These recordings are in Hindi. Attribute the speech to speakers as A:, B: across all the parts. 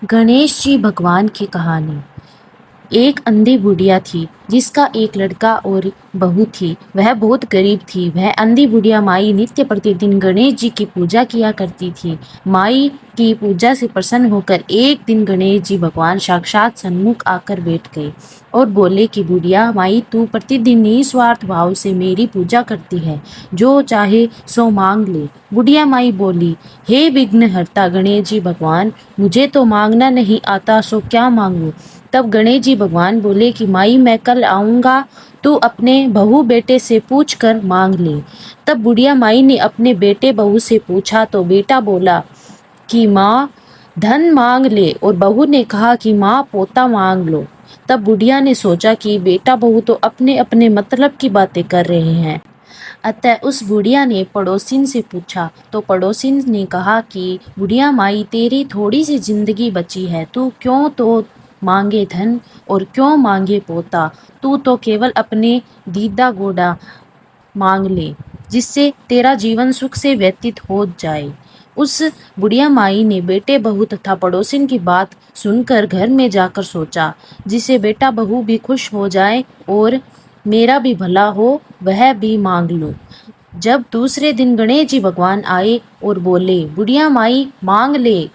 A: गणेश जी भगवान की कहानी। एक अंधी बुढ़िया थी जिसका एक लड़का और बहू थी। वह बहुत गरीब थी। वह अंधी बुढ़िया माई नित्य प्रतिदिन गणेश जी की पूजा किया करती थी। माई की पूजा से प्रसन्न होकर एक दिन गणेश जी भगवान साक्षात सन्मुख आकर बैठ गए और बोले कि बुढ़िया माई, तू प्रतिदिन निस्वार्थ भाव से मेरी पूजा करती है, जो चाहे सो मांग ले। बुढ़िया माई बोली, हे विघ्नहर्ता गणेश जी भगवान, मुझे तो मांगना नहीं आता, सो क्या मांगू। तब गणेश जी भगवान बोले कि माई, मैं कल आऊँगा, तू अपने बहू बेटे से पूछ कर मांग ले। तब बुढ़िया माई ने अपने बेटे बहू से पूछा तो बेटा बोला कि माँ, धन मांग ले, और बहू ने कहा कि माँ, पोता मांग लो। तब बुढ़िया ने सोचा कि बेटा बहू तो अपने अपने मतलब की बातें कर रहे हैं। अतः उस बुढ़िया ने पड़ोसिन से पूछा तो पड़ोसिन ने कहा कि बुढ़िया माई, तेरी थोड़ी सी जिंदगी बची है, तू क्यों तो मांगे धन और क्यों मांगे पोता। तू तो केवल अपने दीदा गोदा मांग ले, जिससे तेरा जीवन सुख से व्यतीत हो जाए। उस बुढ़िया माई ने बेटे बहू तथा पड़ोसिन की बात सुनकर घर में जाकर सोचा, जिसे बेटा बहू भी खुश हो जाए और मेरा भी भला हो, वह भी मांग लूं। जब दूसरे दिन गणेश जी भगवान आए और बोले, बुढ़िया माई मांग ले।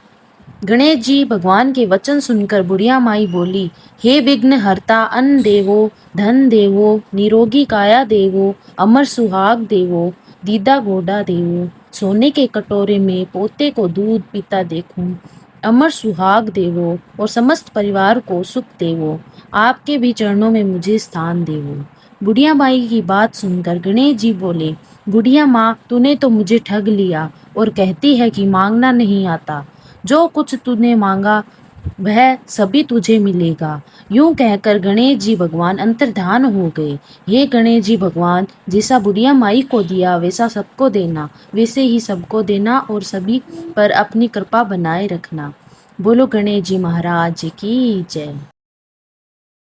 A: गणेश जी भगवान के वचन सुनकर बुढ़िया माई बोली, हे विघ्न हरता, अन्न देवो, धन देवो, निरोगी काया देवो, अमर सुहाग देवो, दीदा गोडा देवो, सोने के कटोरे में पोते को दूध पीता देखूं, अमर सुहाग देवो और समस्त परिवार को सुख देवो, आपके भी चरणों में मुझे स्थान देवो। बुढ़िया माई की बात सुनकर गणेश जी बोले, बुढ़िया माँ, तूने तो मुझे ठग लिया और कहती है कि मांगना नहीं आता। जो कुछ तूने मांगा वह सभी तुझे मिलेगा। यूं कहकर गणेश जी भगवान अंतर्धान हो गए। हे गणेश जी भगवान, जैसा बुढ़िया माई को दिया वैसा सबको देना, वैसे ही सबको देना और सभी पर अपनी कृपा बनाए रखना। बोलो गणेश जी महाराज की जय।